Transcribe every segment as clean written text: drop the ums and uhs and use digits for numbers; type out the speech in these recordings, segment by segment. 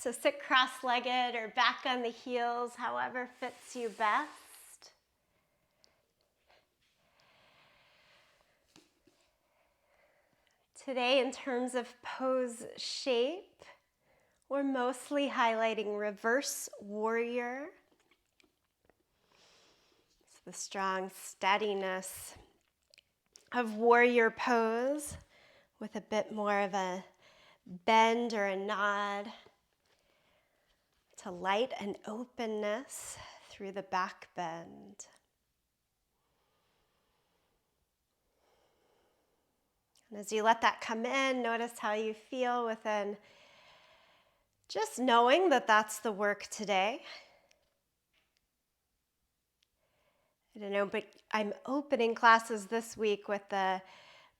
So sit cross-legged or back on the heels, however fits you best. Today, in terms of pose shape, we're mostly highlighting reverse warrior. So the strong steadiness of warrior pose with a bit more of a bend or a nod to light and openness through the back bend. And as you let that come in, notice how you feel within just knowing that that's the work today. I don't know, but I'm opening classes this week with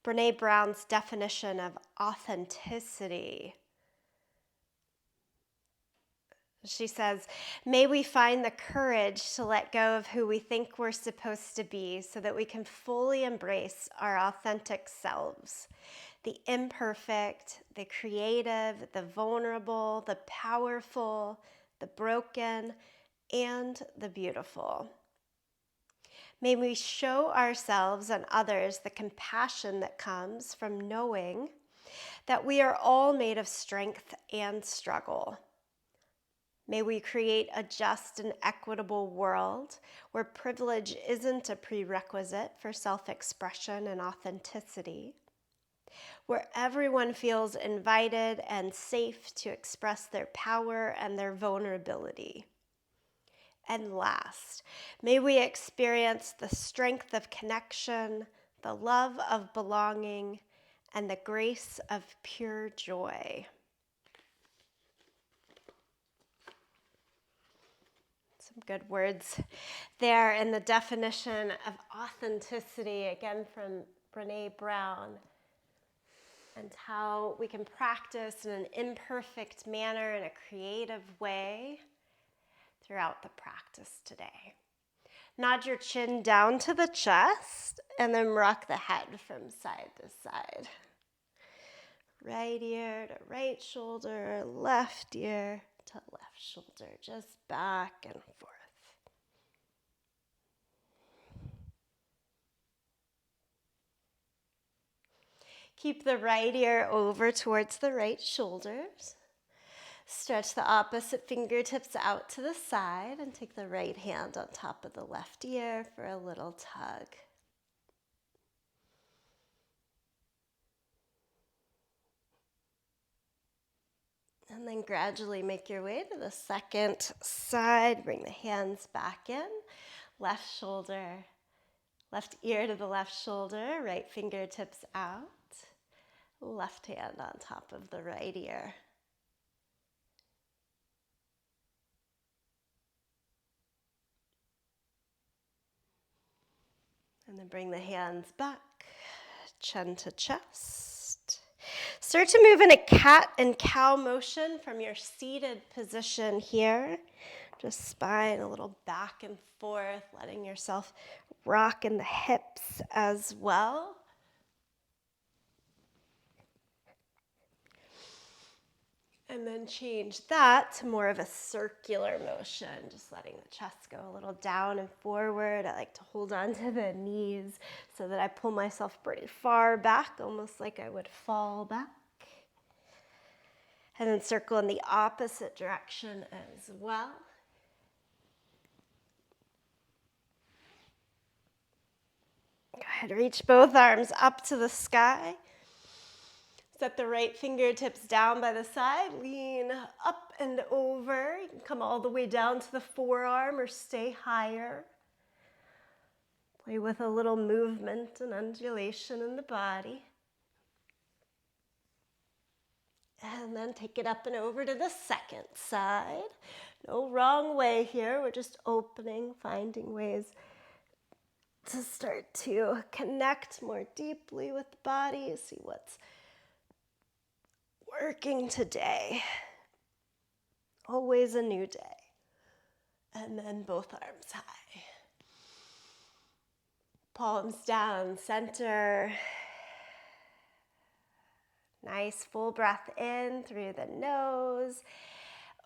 Brené Brown's definition of authenticity. She says, may we find the courage to let go of who we think we're supposed to be so that we can fully embrace our authentic selves. The imperfect, the creative, the vulnerable, the powerful, the broken, and the beautiful. May we show ourselves and others the compassion that comes from knowing that we are all made of strength and struggle. May we create a just and equitable world where privilege isn't a prerequisite for self-expression and authenticity, where everyone feels invited and safe to express their power and their vulnerability. And last, may we experience the strength of connection, the love of belonging, and the grace of pure joy. Some good words there in the definition of authenticity, again from Brené Brown, and how we can practice in an imperfect manner in a creative way throughout the practice today. Nod your chin down to the chest and then rock the head from side to side. Right ear to right shoulder, left ear to left shoulder, just back and forth. Keep the right ear over towards the right shoulders. Stretch the opposite fingertips out to the side and take the right hand on top of the left ear for a little tug. And then gradually make your way to the second side. Bring the hands back in. Left shoulder, left ear to the left shoulder, right fingertips out. Left hand on top of the right ear. And then bring the hands back, chin to chest. Start to move in a cat and cow motion from your seated position here. Just spine a little back and forth, letting yourself rock in the hips as well. And then change that to more of a circular motion, just letting the chest go a little down and forward. I like to hold on to the knees so that I pull myself pretty far back, almost like I would fall back. And then circle in the opposite direction as well. Go ahead, reach both arms up to the sky. Set the right fingertips down by the side, lean up and over. You can come all the way down to the forearm or stay higher. Play with a little movement and undulation in the body. And then take it up and over to the second side. No wrong way here, we're just opening, finding ways to start to connect more deeply with the body, see what's working today. Always a new day. And then both arms high. Palms down, center. Nice full breath in through the nose.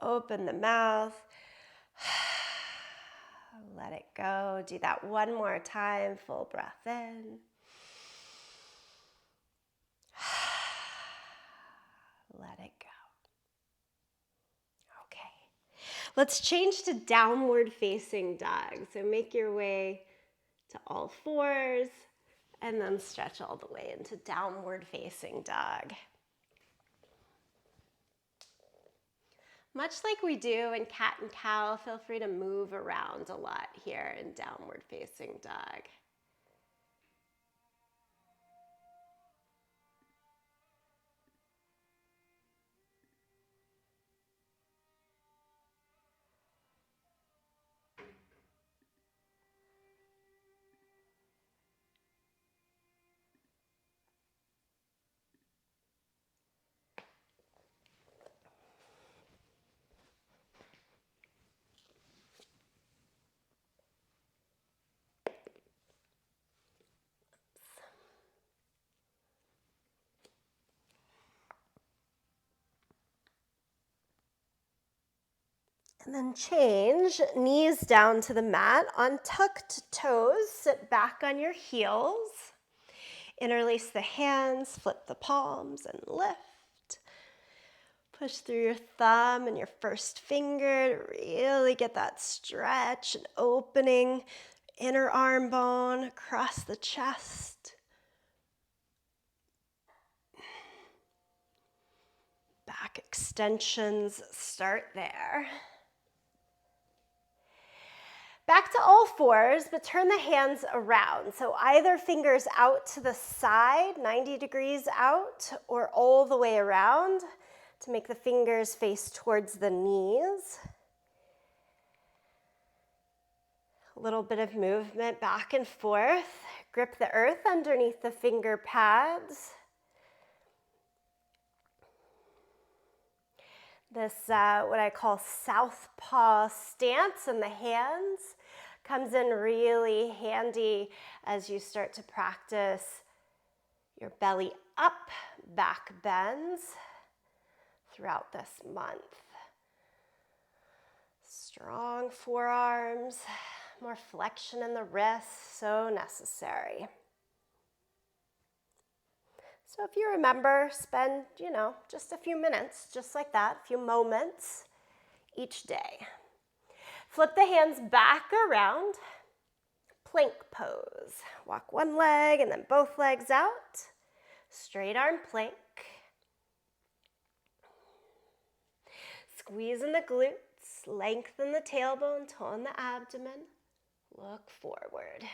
Open the mouth. Let it go. Do that one more time. Full breath in. Let it go. Okay. Let's change to downward facing dog. So make your way to all fours and then stretch all the way into downward facing dog. Much like we do in cat and cow, feel free to move around a lot here in downward facing dog. And then change, knees down to the mat, on tucked toes, sit back on your heels. Interlace the hands, flip the palms, and lift. Push through your thumb and your first finger to really get that stretch and opening. Inner arm bone across the chest. Back extensions start there. Back to all fours, but turn the hands around. So either fingers out to the side, 90 degrees out, or all the way around to make the fingers face towards the knees. A little bit of movement back and forth. Grip the earth underneath the finger pads. This, what I call southpaw stance in the hands, comes in really handy as you start to practice your belly up back bends throughout this month. Strong forearms, more flexion in the wrists, so necessary. So if you remember, spend, just a few minutes, just like that, a few moments each day. Flip the hands back around, plank pose. Walk one leg and then both legs out. Straight arm plank. Squeeze in the glutes, lengthen the tailbone, tone the abdomen. Look forward.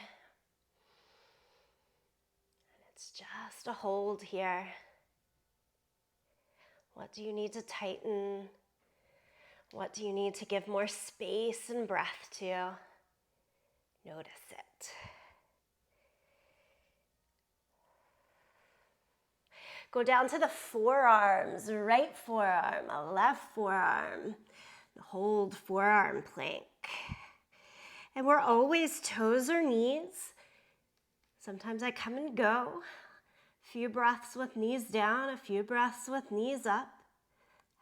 It's just a hold here. What do you need to tighten? What do you need to give more space and breath to? Notice it. Go down to the forearms, right forearm, a left forearm. Hold forearm plank. And we're always toes or knees. Sometimes I come and go. A few breaths with knees down, a few breaths with knees up.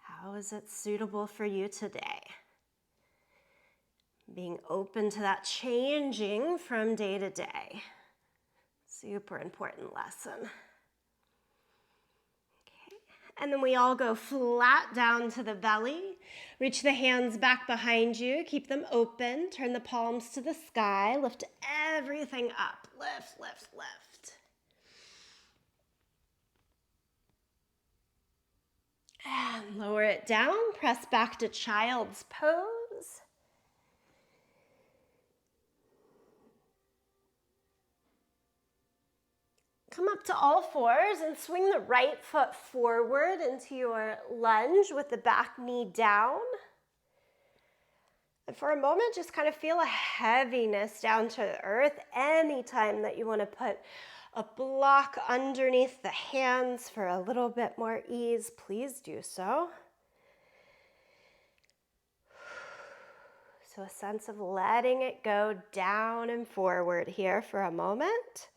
How is it suitable for you today? Being open to that changing from day to day. Super important lesson. Okay. And then we all go flat down to the belly. Reach the hands back behind you. Keep them open. Turn the palms to the sky. Lift everything up. Lift, lift, lift. And lower it down. Press back to child's pose. Come up to all fours and swing the right foot forward into your lunge with the back knee down. And for a moment, just kind of feel a heaviness down to the earth. Anytime that you want to put a block underneath the hands for a little bit more ease, please do so. So a sense of letting it go down and forward here for a moment.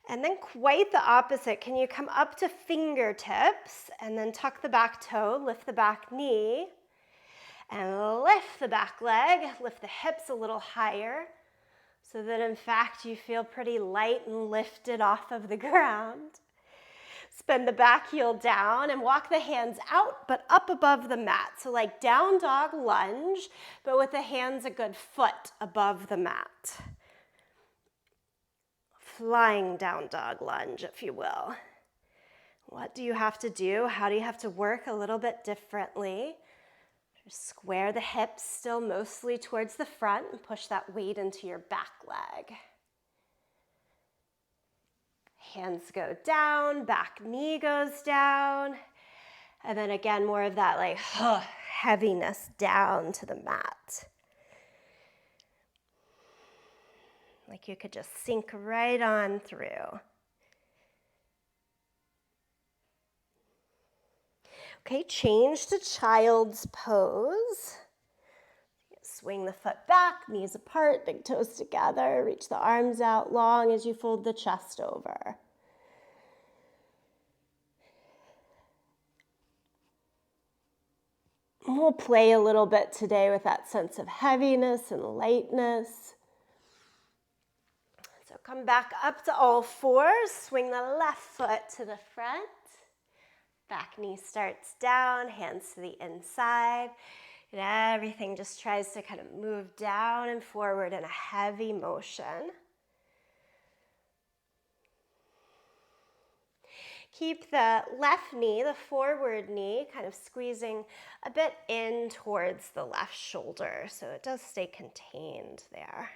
And then quite the opposite. Can you come up to fingertips and then tuck the back toe, lift the back knee, and lift the back leg, lift the hips a little higher so that in fact you feel pretty light and lifted off of the ground. Spin the back heel down and walk the hands out but up above the mat. So like down dog lunge, but with the hands a good foot above the mat. Flying down dog lunge, if you will. What do you have to do? How do you have to work a little bit differently? Just square the hips still mostly towards the front and push that weight into your back leg. Hands go down, back knee goes down. And then again, more of that like heaviness down to the mat. Like you could just sink right on through. Okay, change to child's pose. Swing the foot back, knees apart, big toes together. Reach the arms out long as you fold the chest over. We'll play a little bit today with that sense of heaviness and lightness. So come back up to all fours. Swing the left foot to the front. Back knee starts down, hands to the inside. And everything just tries to kind of move down and forward in a heavy motion. Keep the left knee, the forward knee, kind of squeezing a bit in towards the left shoulder, so it does stay contained there.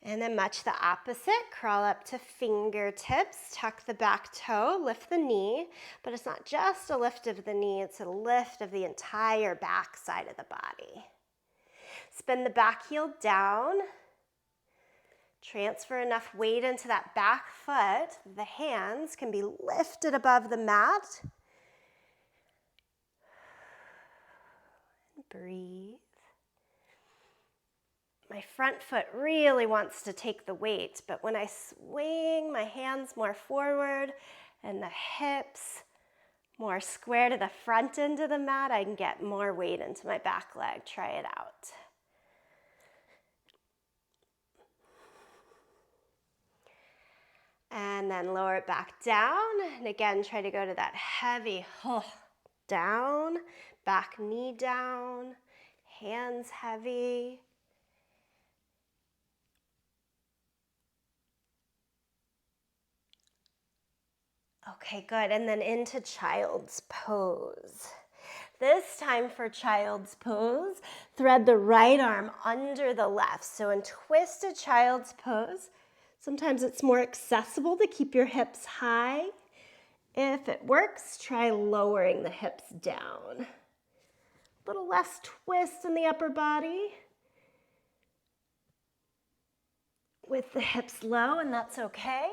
And then much the opposite, crawl up to fingertips, tuck the back toe, lift the knee, but it's not just a lift of the knee, it's a lift of the entire back side of the body. Spin the back heel down, transfer enough weight into that back foot, the hands can be lifted above the mat. Breathe. My front foot really wants to take the weight, but when I swing my hands more forward and the hips more square to the front end of the mat, I can get more weight into my back leg. Try it out. And then lower it back down. And again, try to go to that heavy down, back knee down, hands heavy. Okay, good. And then into child's pose. This time for child's pose, thread the right arm under the left. So in twisted child's pose, sometimes it's more accessible to keep your hips high. If it works, try lowering the hips down. A little less twist in the upper body with the hips low, and that's okay.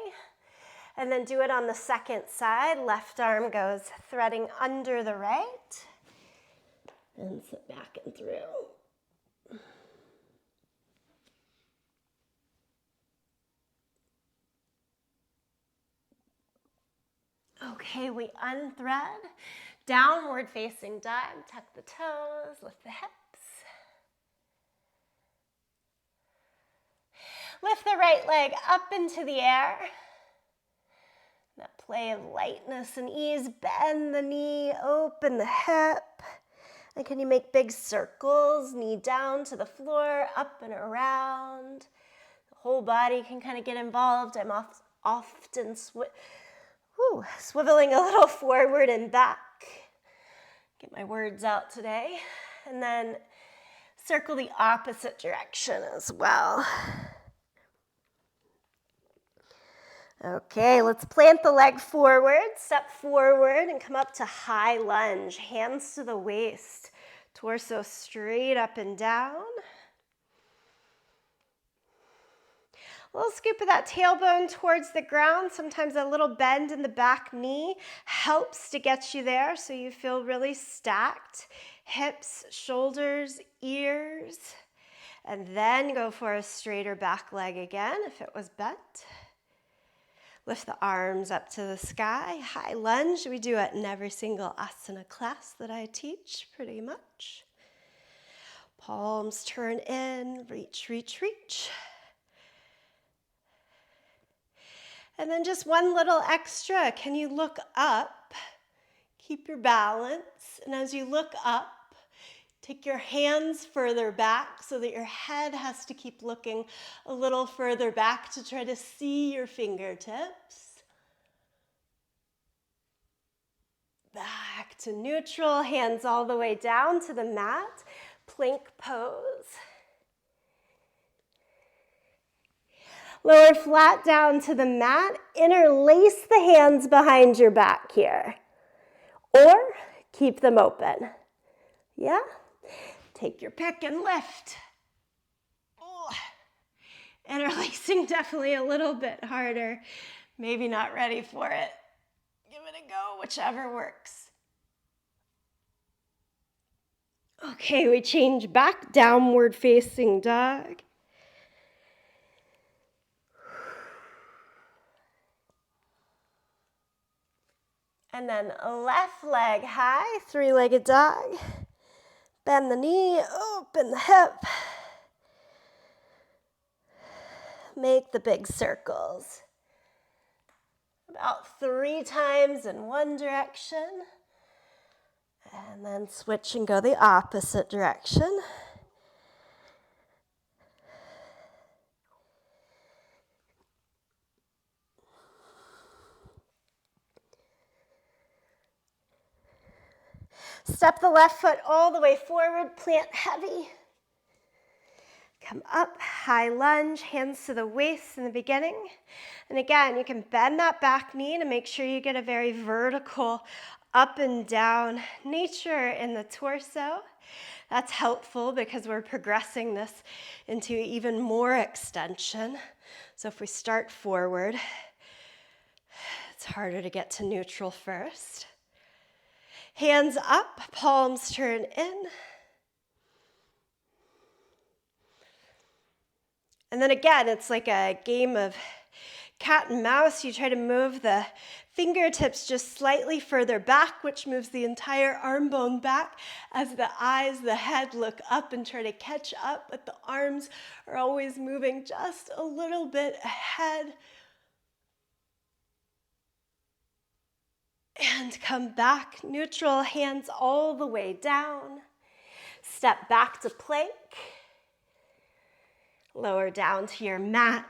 And then do it on the second side. Left arm goes threading under the right. And sit back and through. Okay, we unthread. Downward facing dog. Tuck the toes, lift the hips. Lift the right leg up into the air. That play of lightness and ease, bend the knee, open the hip. And can you make big circles, knee down to the floor, up and around. The whole body can kind of get involved. I'm often swiveling a little forward and back. Get my words out today. And then circle the opposite direction as well. Okay, let's plant the leg forward, step forward and come up to high lunge. Hands to the waist, torso straight up and down. A little scoop of that tailbone towards the ground. Sometimes a little bend in the back knee helps to get you there so you feel really stacked. Hips, shoulders, ears. And then go for a straighter back leg again if it was bent. Lift the arms up to the sky, high lunge. We do it in every single asana class that I teach, pretty much. Palms turn in, reach, reach, reach. And then just one little extra. Can you look up? Keep your balance. And as you look up, take your hands further back so that your head has to keep looking a little further back to try to see your fingertips. Back to neutral, hands all the way down to the mat, plank pose. Lower flat down to the mat, interlace the hands behind your back here, or keep them open. Yeah? Take your pick and lift. Oh. Interlacing definitely a little bit harder. Maybe not ready for it. Give it a go, whichever works. Okay, we change back, downward facing dog. And then left leg high, three-legged dog. Bend the knee, open the hip. Make the big circles. About 3 times in one direction. And then switch and go the opposite direction. Step the left foot all the way forward, plant heavy. Come up, high lunge, hands to the waist in the beginning. And again, you can bend that back knee to make sure you get a very vertical up and down nature in the torso. That's helpful because we're progressing this into even more extension. So if we start forward, it's harder to get to neutral first. Hands up, palms turn in. And then again, it's like a game of cat and mouse. You try to move the fingertips just slightly further back, which moves the entire arm bone back as the eyes, the head look up and try to catch up, but the arms are always moving just a little bit ahead. And come back, neutral, hands all the way down. Step back to plank. Lower down to your mat.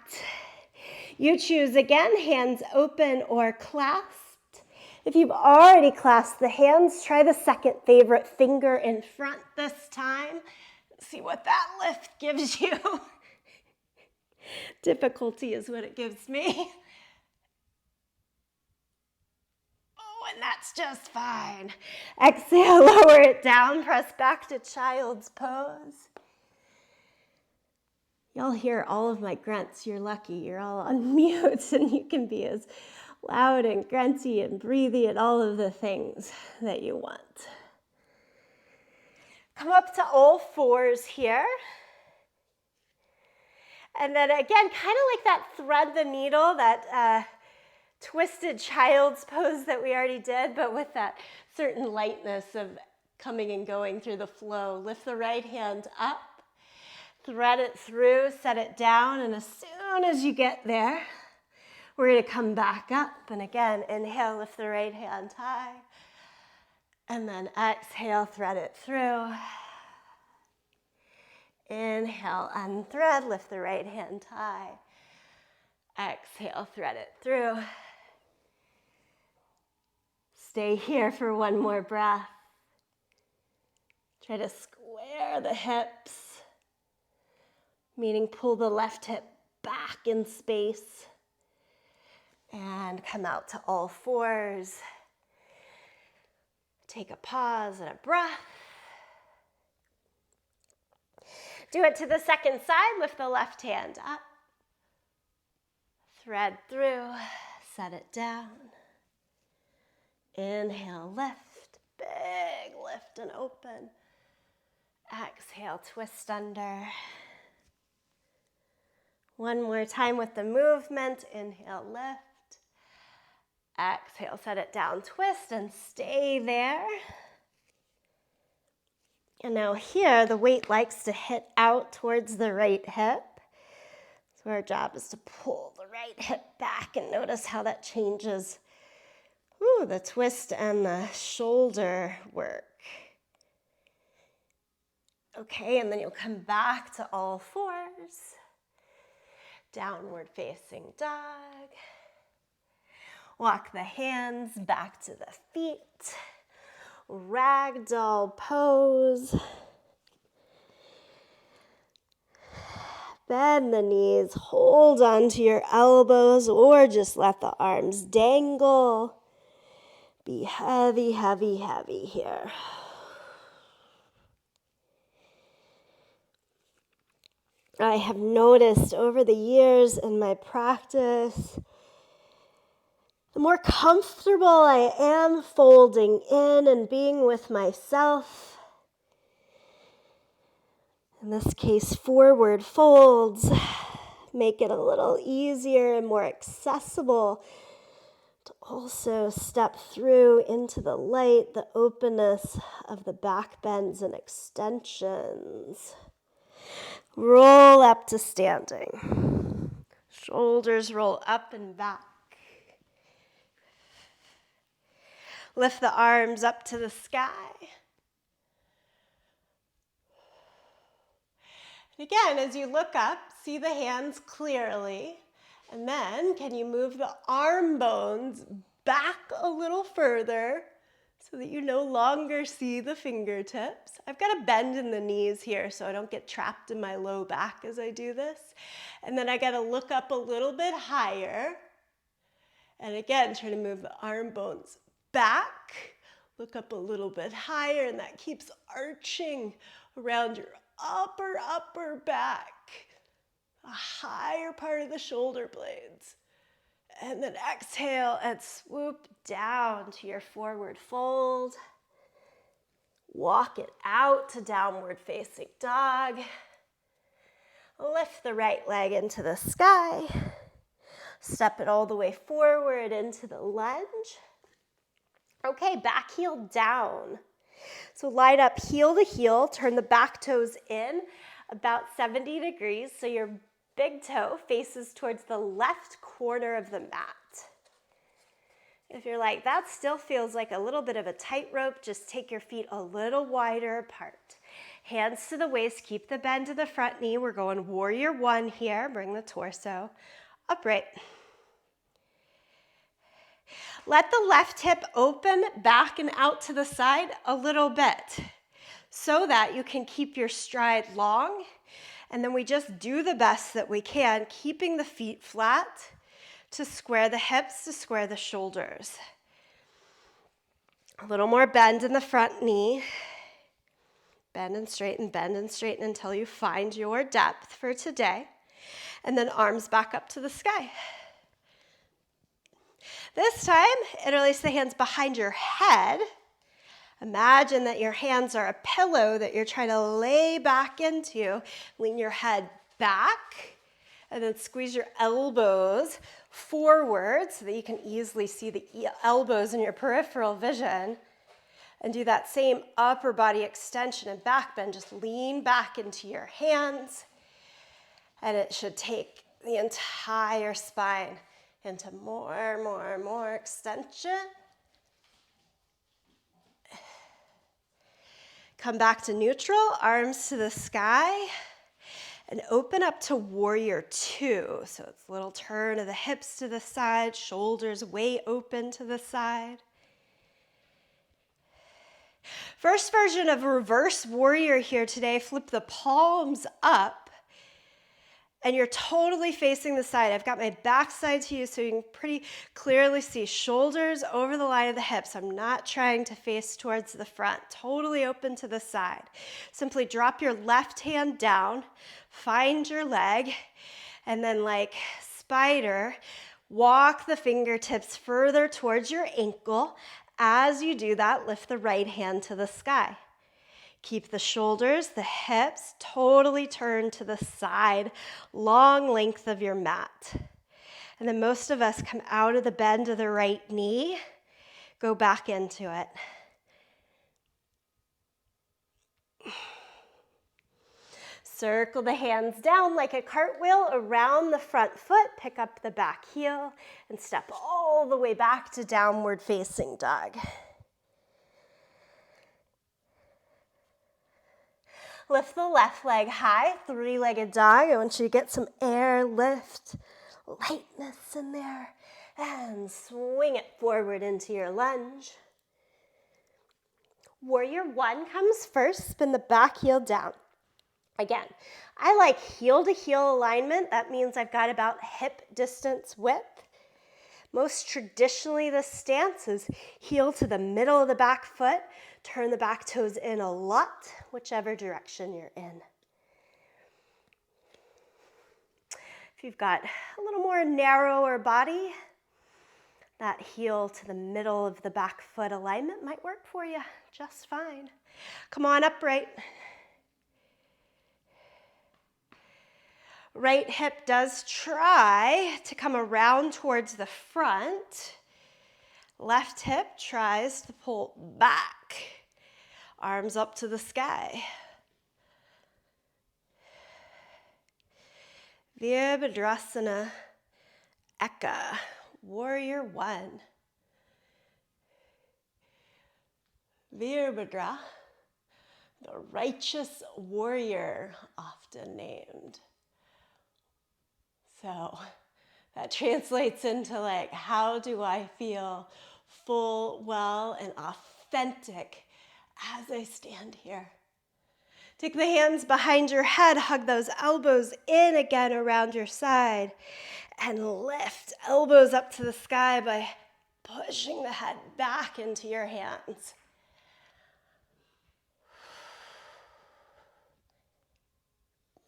You choose again, hands open or clasped. If you've already clasped the hands, try the second favorite finger in front this time. See what that lift gives you. Difficulty is what it gives me. And that's just fine. Exhale, lower it down, press back to child's pose. Y'all hear all of my grunts. You're lucky. You're all on mute and you can be as loud and grunty and breathy and all of the things that you want. Come up to all fours here. And then again, kind of like that thread the needle, that twisted child's pose that we already did, but with that certain lightness of coming and going through the flow. Lift the right hand up, thread it through, set it down, and as soon as you get there, we're going to come back up. And again, inhale, lift the right hand high, and then exhale, thread it through. Inhale, unthread, lift the right hand high. Exhale, thread it through. Stay here for one more breath. Try to square the hips, meaning pull the left hip back in space. And come out to all fours. Take a pause and a breath. Do it to the second side. Lift the left hand up. Thread through, set it down. Inhale, lift, big lift and open. Exhale, twist under. One more time with the movement. Inhale, lift. Exhale, set it down, twist, and stay there. And now here, the weight likes to hit out towards the right hip. So our job is to pull the right hip back and notice how that changes the twist and the shoulder work. Okay, and then you'll come back to all fours. Downward facing dog. Walk the hands back to the feet. Ragdoll pose. Bend the knees, hold onto your elbows, or just let the arms dangle. Be heavy, heavy, heavy here. I have noticed over the years in my practice, the more comfortable I am folding in and being with myself, in this case, forward folds make it a little easier and more accessible to also step through into the light, the openness of the back bends and extensions. Roll up to standing. Shoulders roll up and back. Lift the arms up to the sky. And again, as you look up, see the hands clearly. And then, can you move the arm bones back a little further so that you no longer see the fingertips? I've got a bend in the knees here so I don't get trapped in my low back as I do this. And then I got to look up a little bit higher. And again, try to move the arm bones back. Look up a little bit higher, and that keeps arching around your upper back, a higher part of the shoulder blades. And then exhale and swoop down to your forward fold. Walk it out to downward facing dog. Lift the right leg into the sky. Step it all the way forward into the lunge. Okay, back heel down. So line up heel to heel, turn the back toes in about 70 degrees so your big toe faces towards the left corner of the mat. If you're like, that still feels like a little bit of a tightrope, just take your feet a little wider apart. Hands to the waist, keep the bend to the front knee. We're going warrior one here. Bring the torso upright. Let the left hip open back and out to the side a little bit so that you can keep your stride long. And then we just do the best that we can, keeping the feet flat to square the hips, to square the shoulders. A little more bend in the front knee. Bend and straighten until you find your depth for today. And then arms back up to the sky. This time, interlace the hands behind your head. Imagine that your hands are a pillow that you're trying to lay back into. Lean your head back, and then squeeze your elbows forward so that you can easily see the elbows in your peripheral vision. And do that same upper body extension and back bend. Just lean back into your hands, and it should take the entire spine into more extension. Come back to neutral, arms to the sky, and open up to warrior two. So it's a little turn of the hips to the side, shoulders way open to the side. First version of reverse warrior here today, flip the palms up. And you're totally facing the side. I've got my back side to you so you can pretty clearly see shoulders over the line of the hips. I'm not trying to face towards the front. Totally open to the side. Simply drop your left hand down, find your leg, and then like spider, walk the fingertips further towards your ankle. As you do that, lift the right hand to the sky. Keep the shoulders, the hips totally turned to the side, long length of your mat. And then most of us come out of the bend of the right knee, go back into it. Circle the hands down like a cartwheel around the front foot, pick up the back heel, and step all the way back to downward facing dog. Lift the left leg high, three-legged dog. I want you to get some air, lift, lightness in there, and swing it forward into your lunge. Warrior one comes first, spin the back heel down. Again, I like heel to heel alignment. That means I've got about hip distance width. Most traditionally, this stance is heel to the middle of the back foot. Turn the back toes in a lot, whichever direction you're in. If you've got a little more narrower body, that heel to the middle of the back foot alignment might work for you just fine. Come on upright. Right hip does try to come around towards the front. Left hip tries to pull back. Arms up to the sky. Virabhadrasana Eka, warrior one. Virabhadra, the righteous warrior, often named. So that translates into like, how do I feel full, well, and authentic as I stand here? Take the hands behind your head, hug those elbows in again around your side, and lift elbows up to the sky by pushing the head back into your hands.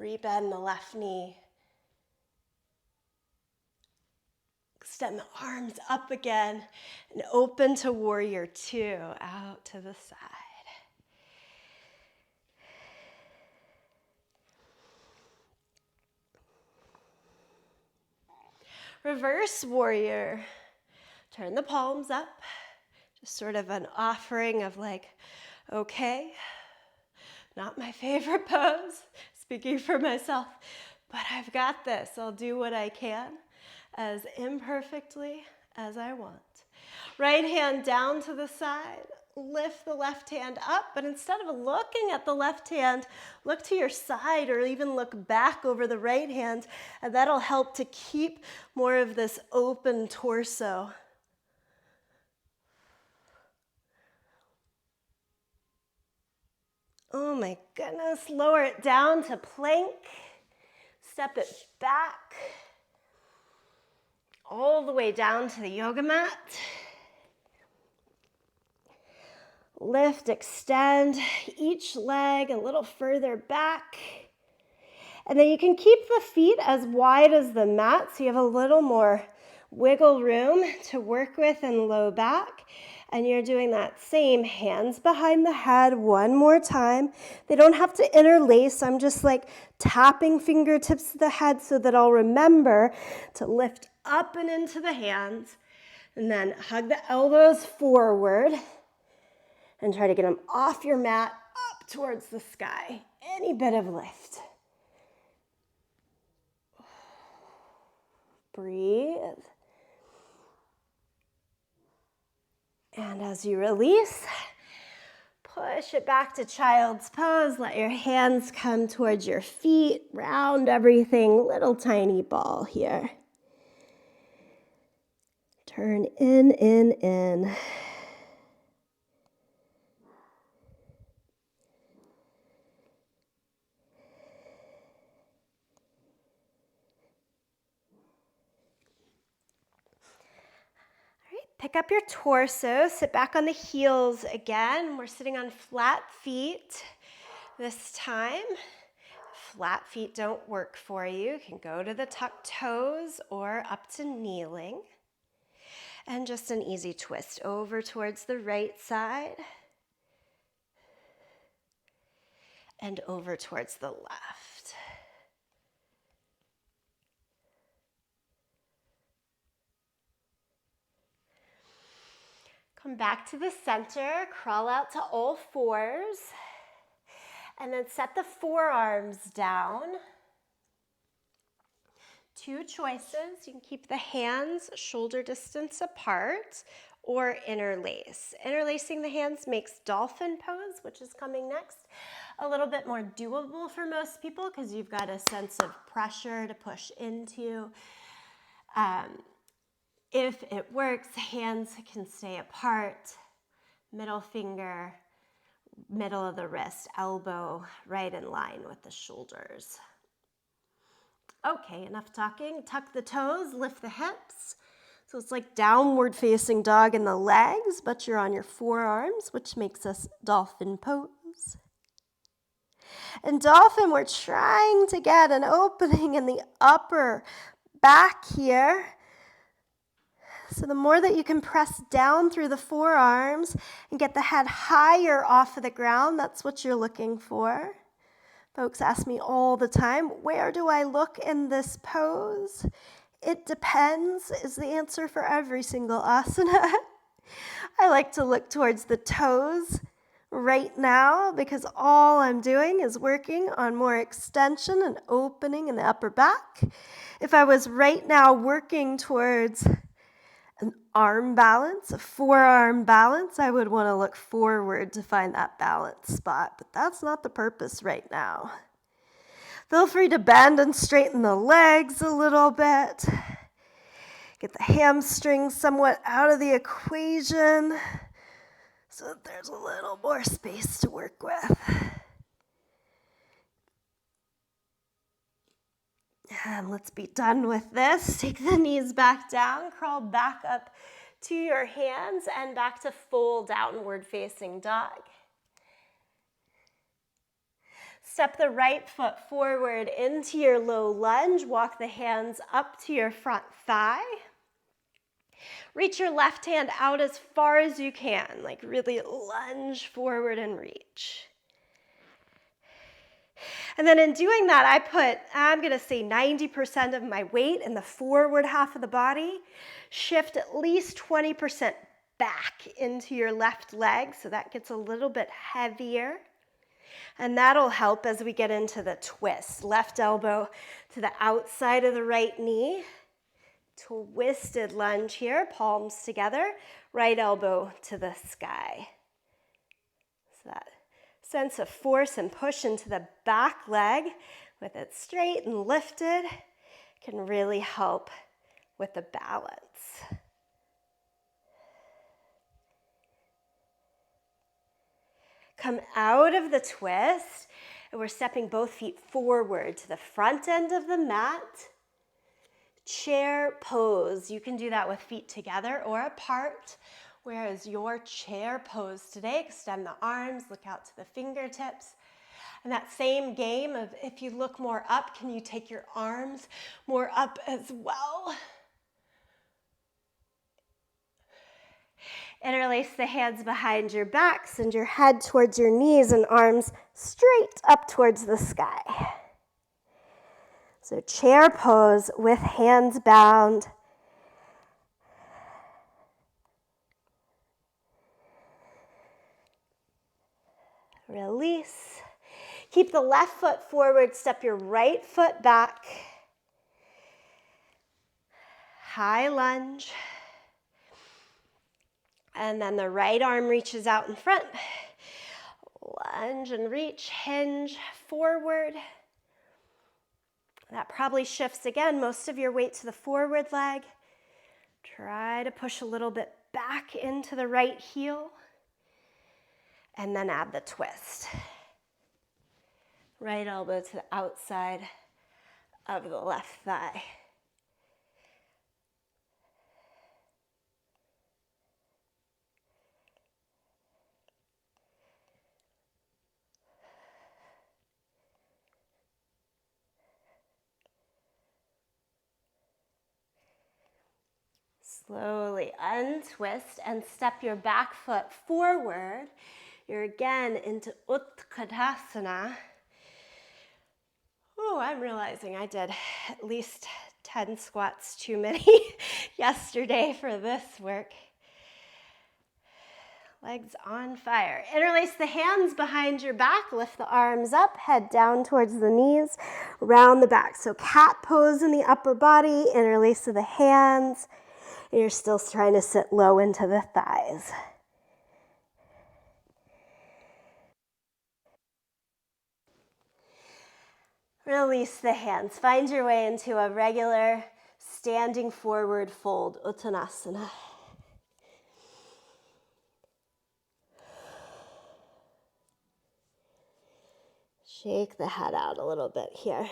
Rebend the left knee. Extend the arms up again and open to warrior two, out to the side. Reverse warrior. Turn the palms up. Just sort of an offering of like, okay, not my favorite pose, speaking for myself, but I've got this. I'll do what I can as imperfectly as I want. Right hand down to the side. Lift the left hand up, but instead of looking at the left hand, look to your side or even look back over the right hand, and that'll help to keep more of this open torso. Oh my goodness, lower it down to plank, step it back, all the way down to the yoga mat. Lift, extend each leg a little further back. And then you can keep the feet as wide as the mat so you have a little more wiggle room to work with in low back. And you're doing that same, hands behind the head one more time. They don't have to interlace. I'm just like tapping fingertips to the head so that I'll remember to lift up and into the hands. And then hug the elbows forward. And try to get them off your mat, up towards the sky. Any bit of lift. Breathe. And as you release, push it back to child's pose. Let your hands come towards your feet. Round everything, little tiny ball here. Turn in, in, in. Pick up your torso, sit back on the heels again. We're sitting on flat feet this time. Flat feet don't work for you. You can go to the tucked toes or up to kneeling. And just an easy twist over towards the right side. and over towards the left. Come back to the center, crawl out to all fours, and then set the forearms down. Two choices. You can keep the hands shoulder distance apart or interlace. Interlacing the hands makes dolphin pose, which is coming next, a little bit more doable for most people because you've got a sense of pressure to push into. If it works, hands can stay apart, middle finger, middle of the wrist, elbow right in line with the shoulders. Okay, enough talking. Tuck the toes, lift the hips. So it's like downward facing dog in the legs, but you're on your forearms, which makes us dolphin pose. In dolphin, we're trying to get an opening in the upper back here. So the more that you can press down through the forearms and get the head higher off of the ground, that's what you're looking for. Folks ask me all the time, where do I look in this pose? It depends is the answer for every single asana. I like to look towards the toes right now because all I'm doing is working on more extension and opening in the upper back. If I was right now working towards an arm balance, a forearm balance, I would want to look forward to find that balance spot, but that's not the purpose right now. Feel free to bend and straighten the legs a little bit. Get the hamstrings somewhat out of the equation so that there's a little more space to work with. And let's be done with this. Take the knees back down, crawl back up to your hands and back to full downward facing dog. Step the right foot forward into your low lunge. Walk the hands up to your front thigh. Reach your left hand out as far as you can, like really lunge forward and reach. And then in doing that, I'm going to say 90% of my weight in the forward half of the body. Shift at least 20% back into your left leg, so that gets a little bit heavier. And that'll help as we get into the twist. Left elbow to the outside of the right knee. Twisted lunge here, palms together. Right elbow to the sky. So that sense of force and push into the back leg with it straight and lifted can really help with the balance. Come out of the twist, and we're stepping both feet forward to the front end of the mat. Chair pose. You can do that with feet together or apart. Whereas your chair pose today, extend the arms, look out to the fingertips. And that same game of if you look more up, can you take your arms more up as well? Interlace the hands behind your back, send your head towards your knees and arms straight up towards the sky. So chair pose with hands bound. Release. Keep the left foot forward, step your right foot back. High lunge. And then the right arm reaches out in front. Lunge and reach, hinge forward. That probably shifts again most of your weight to the forward leg. Try to push a little bit back into the right heel. And then add the twist. Right elbow to the outside of the left thigh. Slowly untwist and step your back foot forward. You're again into Utkatasana. Oh, I'm realizing I did at least 10 squats too many yesterday for this work. Legs on fire. Interlace the hands behind your back, lift the arms up, head down towards the knees, round the back. So cat pose in the upper body, interlace of the hands, and you're still trying to sit low into the thighs. Release the hands. Find your way into a regular standing forward fold, Uttanasana. Shake the head out a little bit here.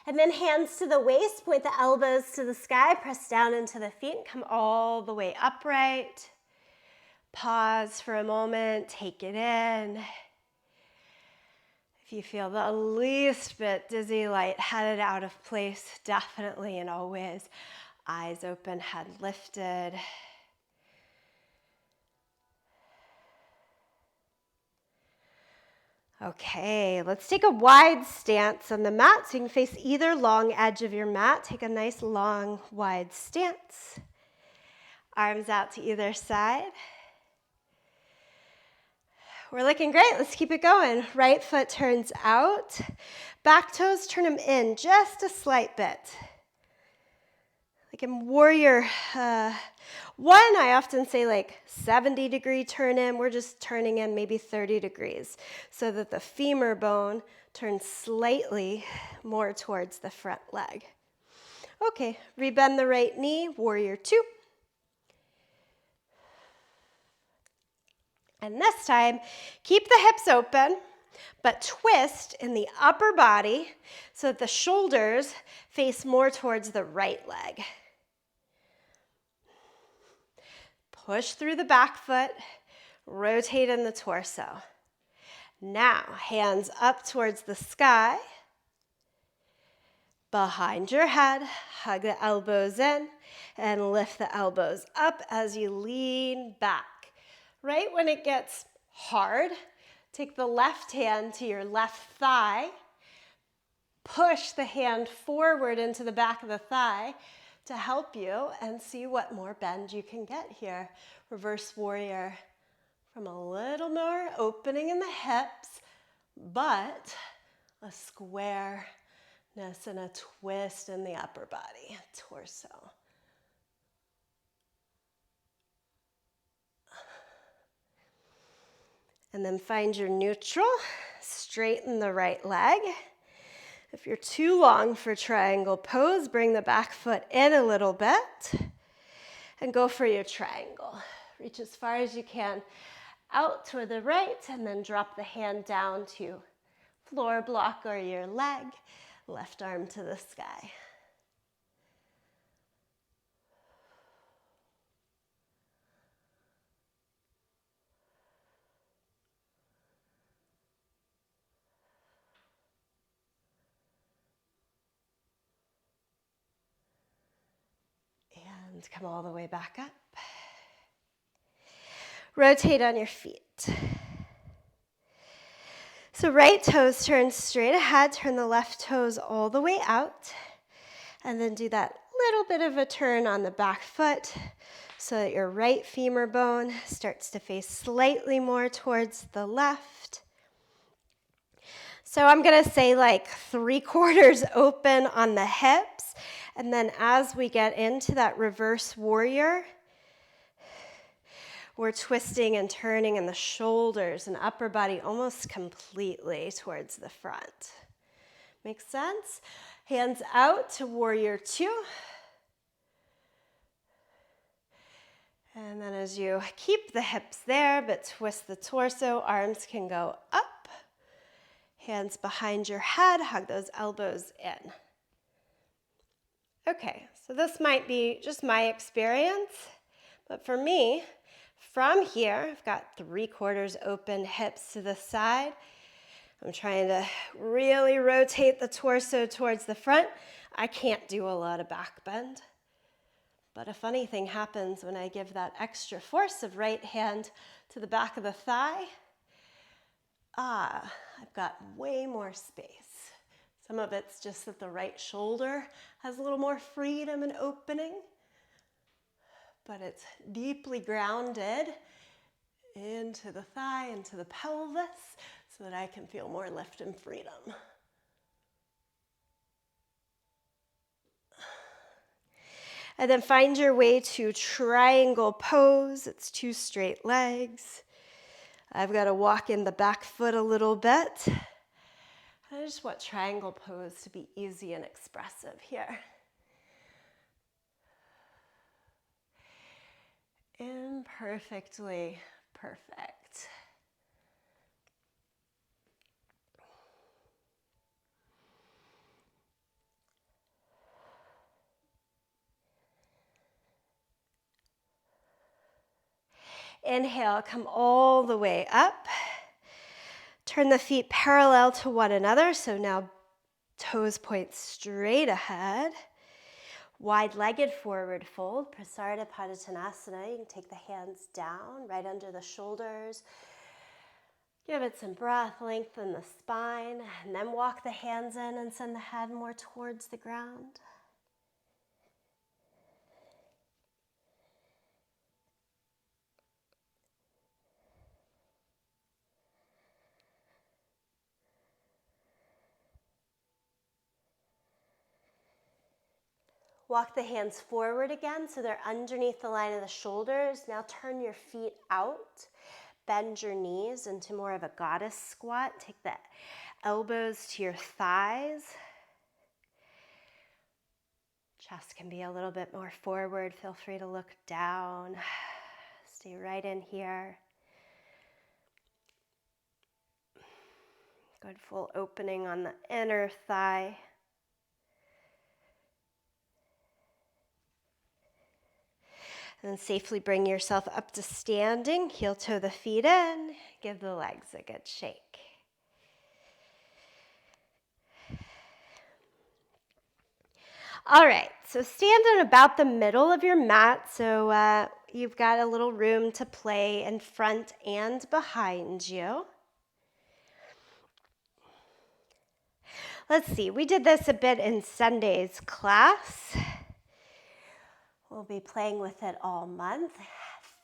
And then hands to the waist, point the elbows to the sky, press down into the feet, and come all the way upright. Pause for a moment, take it in. If you feel the least bit dizzy, lightheaded, out of place, definitely and always eyes open, head lifted. Okay, let's take a wide stance on the mat so you can face either long edge of your mat. Take a nice long wide stance. Arms out to either side. We're looking great. Let's keep it going. Right foot turns out. Back toes, turn them in just a slight bit. Like in warrior one, I often say 70-degree turn in. We're just turning in maybe 30 degrees so that the femur bone turns slightly more towards the front leg. Okay, rebend the right knee, warrior two. And this time, keep the hips open, but twist in the upper body so that the shoulders face more towards the right leg. Push through the back foot, rotate in the torso. Now, hands up towards the sky, behind your head, hug the elbows in, and lift the elbows up as you lean back. Right when it gets hard, take the left hand to your left thigh, push the hand forward into the back of the thigh to help you, and see what more bend you can get here. Reverse warrior from a little more opening in the hips, but a squareness and a twist in the upper body, torso. And then find your neutral, straighten the right leg. If you're too long for triangle pose, bring the back foot in a little bit and go for your triangle. Reach as far as you can out toward the right and then drop the hand down to floor block or your leg, left arm to the sky. And come all the way back up. Rotate on your feet. So right toes turn straight ahead, turn the left toes all the way out, and then do that little bit of a turn on the back foot so that your right femur bone starts to face slightly more towards the left. So I'm gonna say 3/4 open on the hips, and then as we get into that reverse warrior, we're twisting and turning in the shoulders and upper body almost completely towards the front. Make sense? Hands out to warrior two. And then as you keep the hips there, but twist the torso, arms can go up. Hands behind your head, hug those elbows in. Okay, so this might be just my experience, but for me, from here, I've got 3/4 open, hips to the side. I'm trying to really rotate the torso towards the front. I can't do a lot of back bend, But a funny thing happens when I give that extra force of right hand to the back of the thigh. I've got way more space. Some of it's just that the right shoulder has a little more freedom and opening, but it's deeply grounded into the thigh, into the pelvis, so that I can feel more lift and freedom. And then find your way to triangle pose. It's 2 straight legs. I've got to walk in the back foot a little bit. I just want triangle pose to be easy and expressive here. Imperfectly perfect. Inhale, come all the way up. Turn the feet parallel to one another, so now toes point straight ahead. Wide-legged forward fold, Prasarita Padottanasana. You can take the hands down, right under the shoulders. Give it some breath, lengthen the spine, and then walk the hands in and send the head more towards the ground. Walk the hands forward again so they're underneath the line of the shoulders. Now turn your feet out. Bend your knees into more of a goddess squat. Take the elbows to your thighs. Chest can be a little bit more forward. Feel free to look down. Stay right in here. Good full opening on the inner thigh. And then safely bring yourself up to standing. Heel toe the feet in. Give the legs a good shake. All right, so stand in about the middle of your mat, so you've got a little room to play in front and behind you. Let's see, we did this a bit in Sunday's class. We'll be playing with it all month.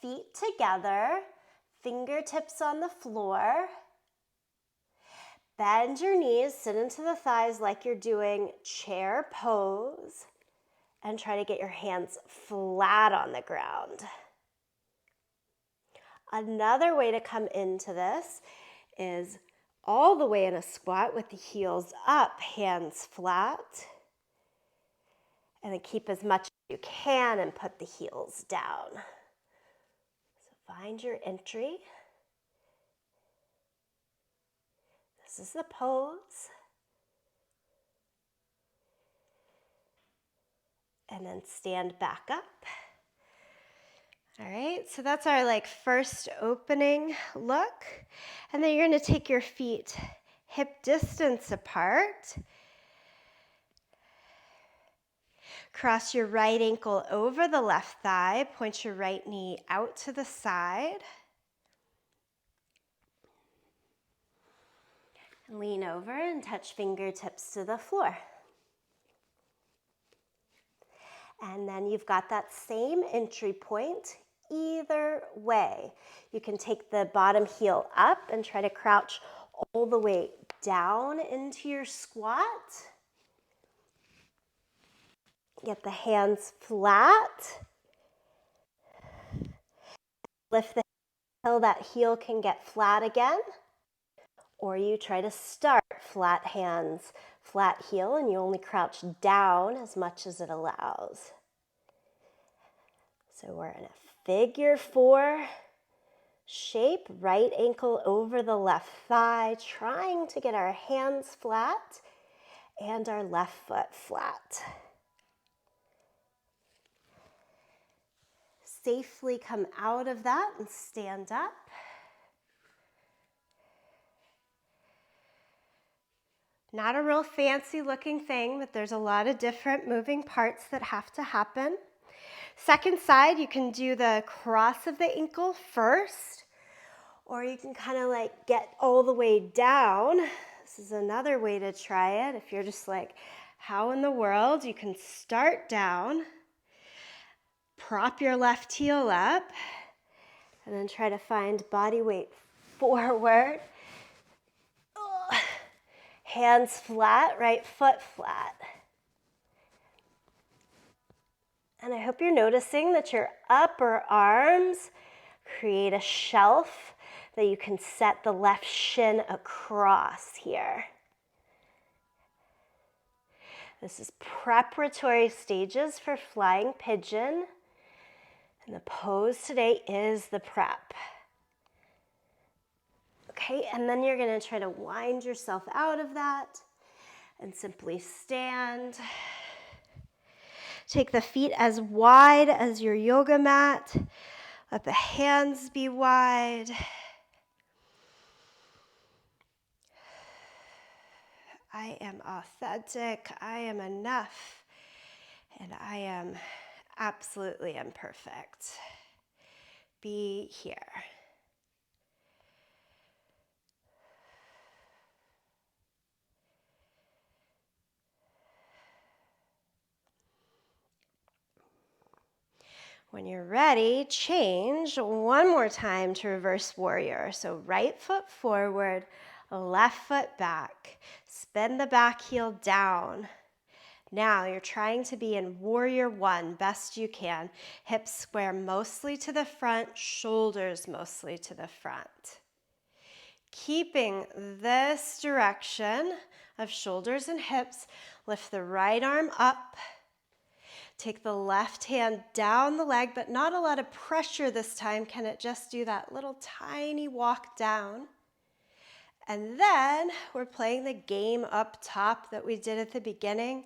Feet together, fingertips on the floor. Bend your knees, sit into the thighs like you're doing chair pose, and try to get your hands flat on the ground. Another way to come into this is all the way in a squat with the heels up, hands flat. And then keep as much as you can and put the heels down. So find your entry. This is the pose. And then stand back up. All right, so that's our first opening look. And then you're going to take your feet hip distance apart. Cross your right ankle over the left thigh. Point your right knee out to the side. Lean over and touch fingertips to the floor. And then you've got that same entry point either way. You can take the bottom heel up and try to crouch all the way down into your squat. Get the hands flat. Lift the heel until that heel can get flat again. Or you try to start flat hands, flat heel, and you only crouch down as much as it allows. So we're in a figure 4 shape, right ankle over the left thigh, trying to get our hands flat and our left foot flat. Safely come out of that and stand up. Not a real fancy looking thing, but there's a lot of different moving parts that have to happen. Second side, you can do the cross of the ankle first, or you can kind of like get all the way down. This is another way to try it. If you're just like, how in the world? You can start down, prop your left heel up, and then try to find body weight forward. Hands flat, right foot flat. And I hope you're noticing that your upper arms create a shelf that you can set the left shin across here. This is preparatory stages for flying pigeon. And the pose today is the prep. Okay, and then you're gonna try to wind yourself out of that and simply stand. Take the feet as wide as your yoga mat. Let the hands be wide. I am authentic, I am enough, and I am absolutely imperfect. Be here. When you're ready, change one more time to reverse warrior. So right foot forward, left foot back. Spin the back heel down. Now you're trying to be in warrior one best you can. Hips square mostly to the front, shoulders mostly to the front. Keeping this direction of shoulders and hips, lift the right arm up. Take the left hand down the leg, but not a lot of pressure this time. Can it just do that little tiny walk down? And then we're playing the game up top that we did at the beginning,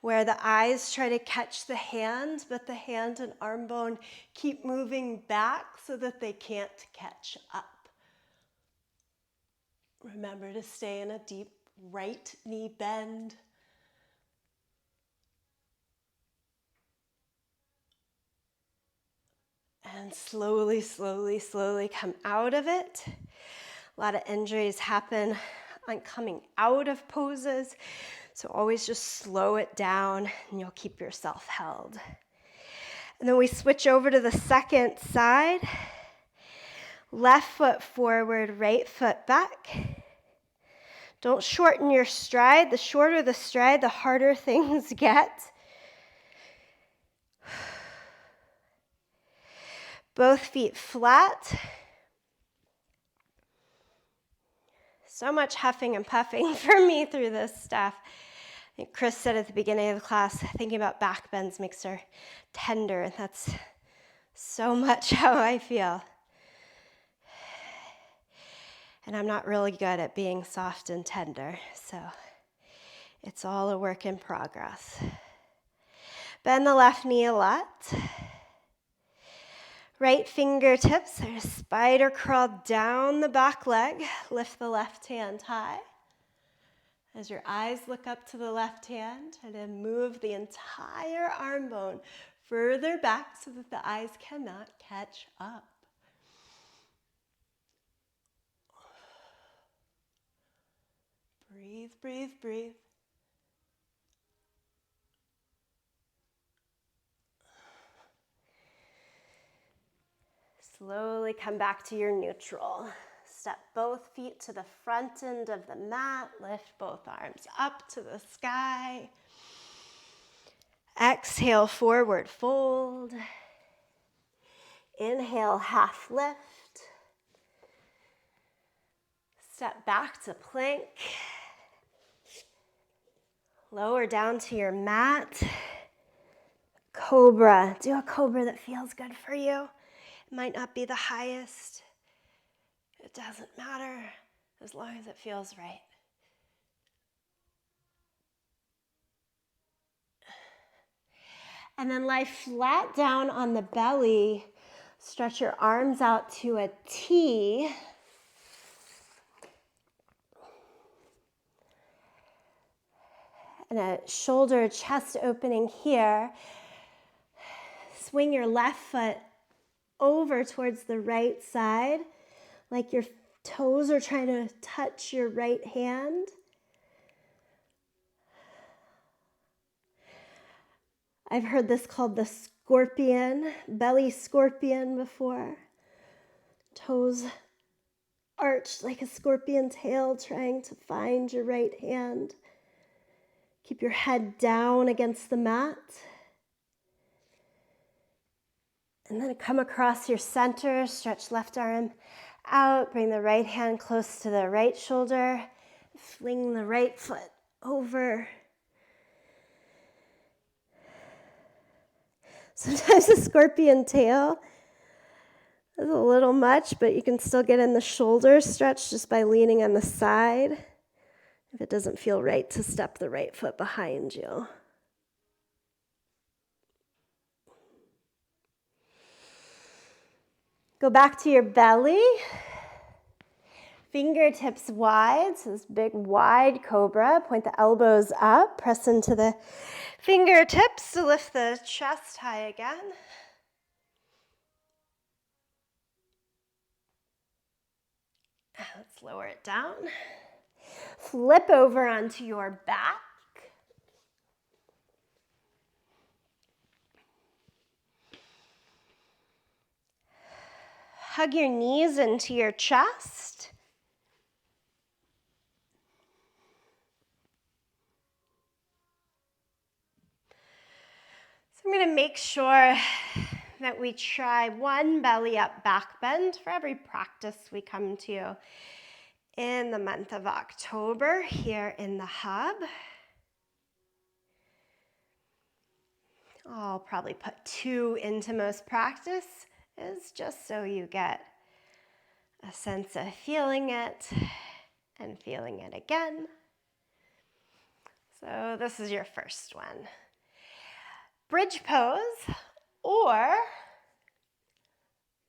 where the eyes try to catch the hand, but the hand and arm bone keep moving back so that they can't catch up. Remember to stay in a deep right knee bend. And slowly, slowly, slowly come out of it. A lot of injuries happen on coming out of poses. So always just slow it down and you'll keep yourself held. And then we switch over to the second side. Left foot forward, right foot back. Don't shorten your stride. The shorter the stride, the harder things get. Both feet flat. So much huffing and puffing for me through this stuff. I think Chris said at the beginning of the class, thinking about back bends makes her tender, and that's so much how I feel. And I'm not really good at being soft and tender, so it's all a work in progress. Bend the left knee a lot. Right fingertips are spider crawl down the back leg. Lift the left hand high. As your eyes look up to the left hand, and then move the entire arm bone further back so that the eyes cannot catch up. Breathe, breathe, breathe. Slowly come back to your neutral. Step both feet to the front end of the mat. Lift both arms up to the sky. Exhale, forward fold. Inhale, half lift. Step back to plank. Lower down to your mat. Cobra. Do a cobra that feels good for you. It might not be the highest. It doesn't matter as long as it feels right. And then lie flat down on the belly. Stretch your arms out to a T. And a shoulder chest opening here. swing your left foot over towards the right side, like your toes are trying to touch your right hand. I've heard this called the scorpion, belly scorpion before. Toes arched like a scorpion tail, trying to find your right hand. Keep your head down against the mat. And then come across your center, stretch left arm out, bring the right hand close to the right shoulder, fling the right foot over. Sometimes the scorpion tail is a little much, but you can still get in the shoulder stretch just by leaning on the side if it doesn't feel right to step the right foot behind you. Go back to your belly. Fingertips wide, so this big wide cobra. Point the elbows up, press into the fingertips to lift the chest high again. Let's lower it down. Flip over onto your back. Hug your knees into your chest. So I'm going to make sure that we try one belly up back bend for every practice we come to in the month of October here in the hub. I'll probably put 2 into most practices just so you get a sense of feeling it and feeling it again. So this is your first one. Bridge pose or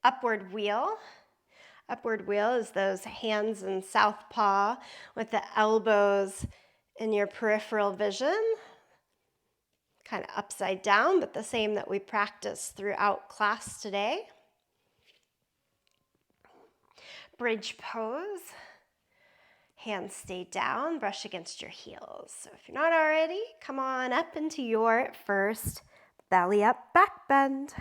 upward wheel. Upward wheel is those hands in southpaw with the elbows in your peripheral vision. Kind of upside down, but the same that we practiced throughout class today. Bridge pose. Hands stay down, brush against your heels. So if you're not already, come on up into your first belly up back bend.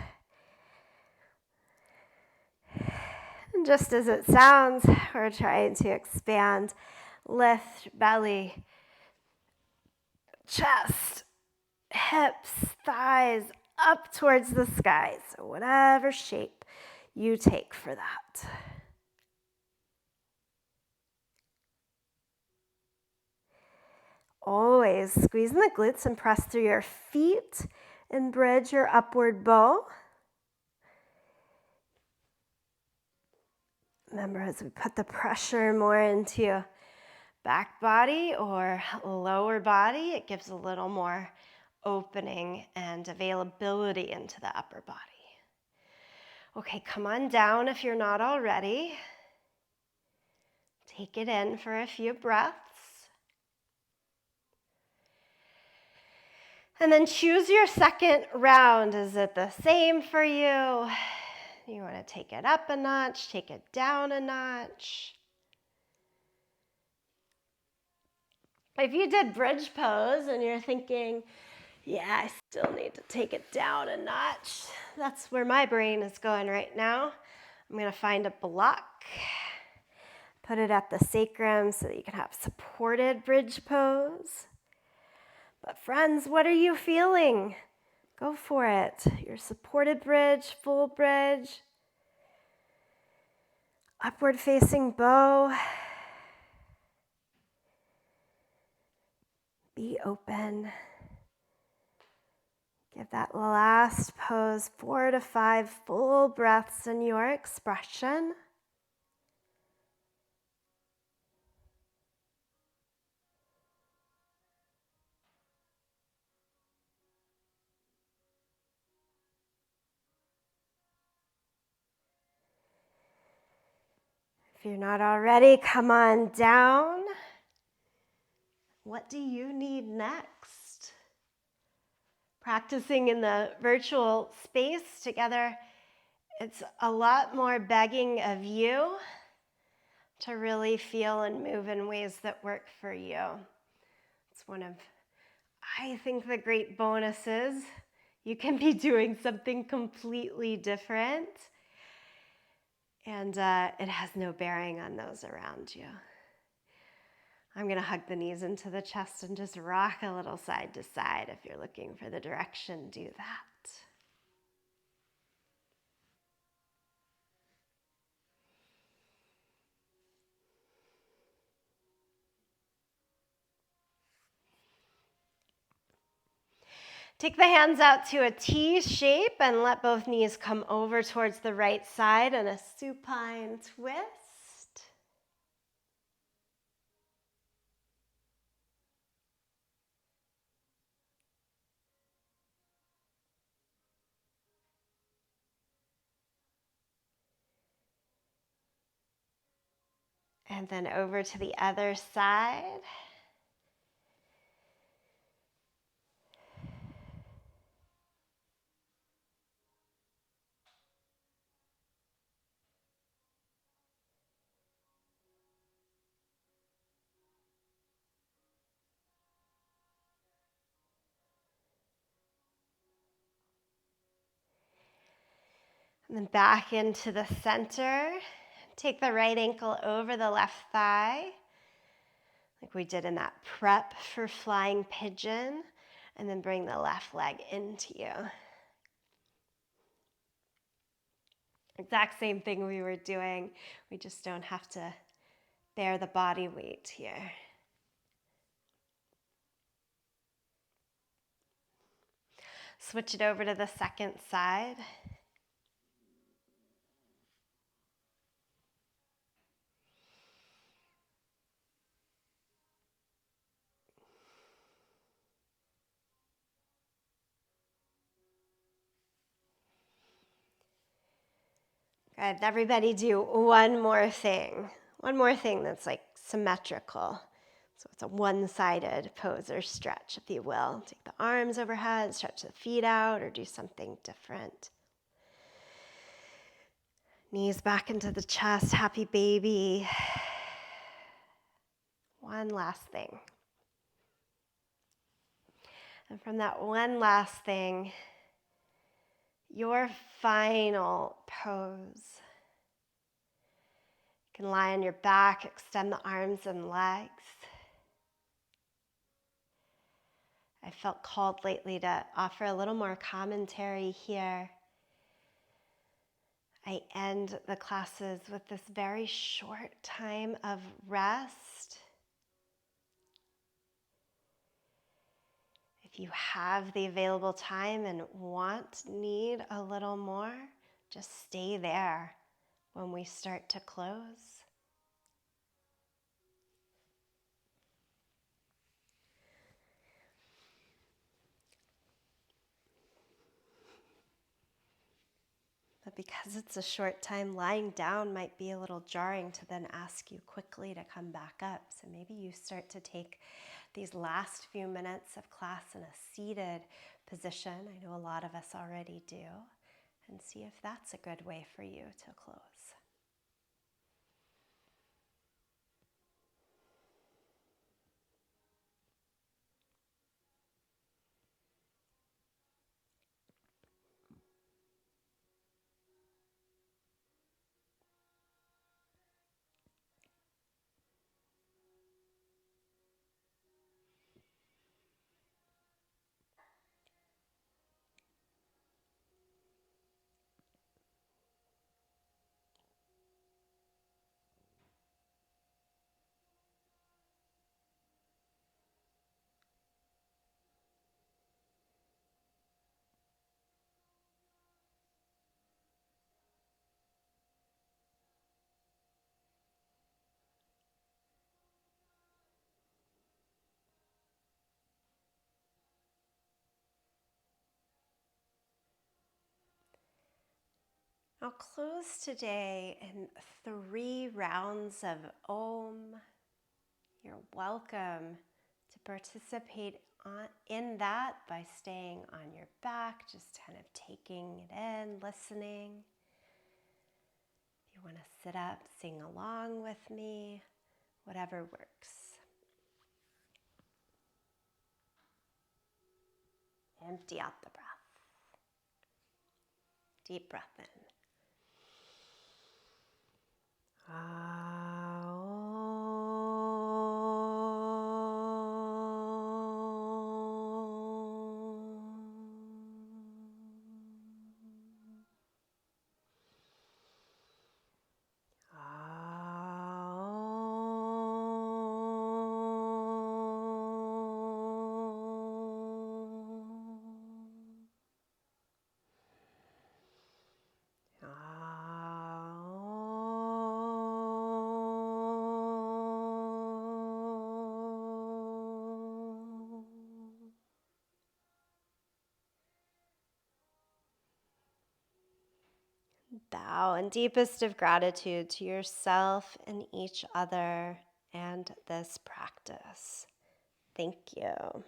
And just as it sounds, we're trying to expand, lift, belly, chest, hips, thighs, up towards the sky. So whatever shape you take for that. Always squeeze in the glutes and press through your feet and bridge your upward bow. Remember, as we put the pressure more into back body or lower body, it gives a little more opening and availability into the upper body. Okay, come on down if you're not already. Take it in for a few breaths. And then choose your second round. Is it the same for you? You want to take it up a notch, take it down a notch. If you did bridge pose and you're thinking, yeah, I still need to take it down a notch, that's where my brain is going right now. I'm going to find a block, put it at the sacrum so that you can have supported bridge pose. But friends, what are you feeling? Go for it. Your supported bridge, full bridge, upward facing bow. Be open. Give that last pose 4 to 5 full breaths in your expression. If you're not already, come on down. What do you need next? practicing in the virtual space together, it's a lot more begging of you to really feel and move in ways that work for you. It's one of, I think, the great bonuses. You can be doing something completely different, and it has no bearing on those around you. I'm going to hug the knees into the chest and just rock a little side to side. If you're looking for the direction, do that. Take the hands out to a T shape and let both knees come over towards the right side in a supine twist. And then over to the other side. And then back into the center. Take the right ankle over the left thigh, like we did in that prep for flying pigeon, and then bring the left leg into you. Exact same thing we were doing. We just don't have to bear the body weight here. Switch it over to the second side. Good. Everybody do one more thing. One more thing that's like symmetrical. So it's a one-sided pose or stretch, if you will. Take the arms overhead, stretch the feet out, or do something different. Knees back into the chest, happy baby. One last thing. And from that one last thing, your final pose. You can lie on your back, extend the arms and legs. I felt called lately to offer a little more commentary here. I end the classes with this very short time of rest. If you have the available time and need a little more, just stay there when we start to close. But because it's a short time, lying down might be a little jarring to then ask you quickly to come back up. So maybe you start to take these last few minutes of class in a seated position. I know a lot of us already do. And see if that's a good way for you to close. I'll close today in 3 rounds of Om. You're welcome to participate in that by staying on your back, just kind of taking it in, listening. If you want to sit up, sing along with me, whatever works. Empty out the breath. Deep breath in. Bow in deepest of gratitude to yourself and each other and this practice. Thank you.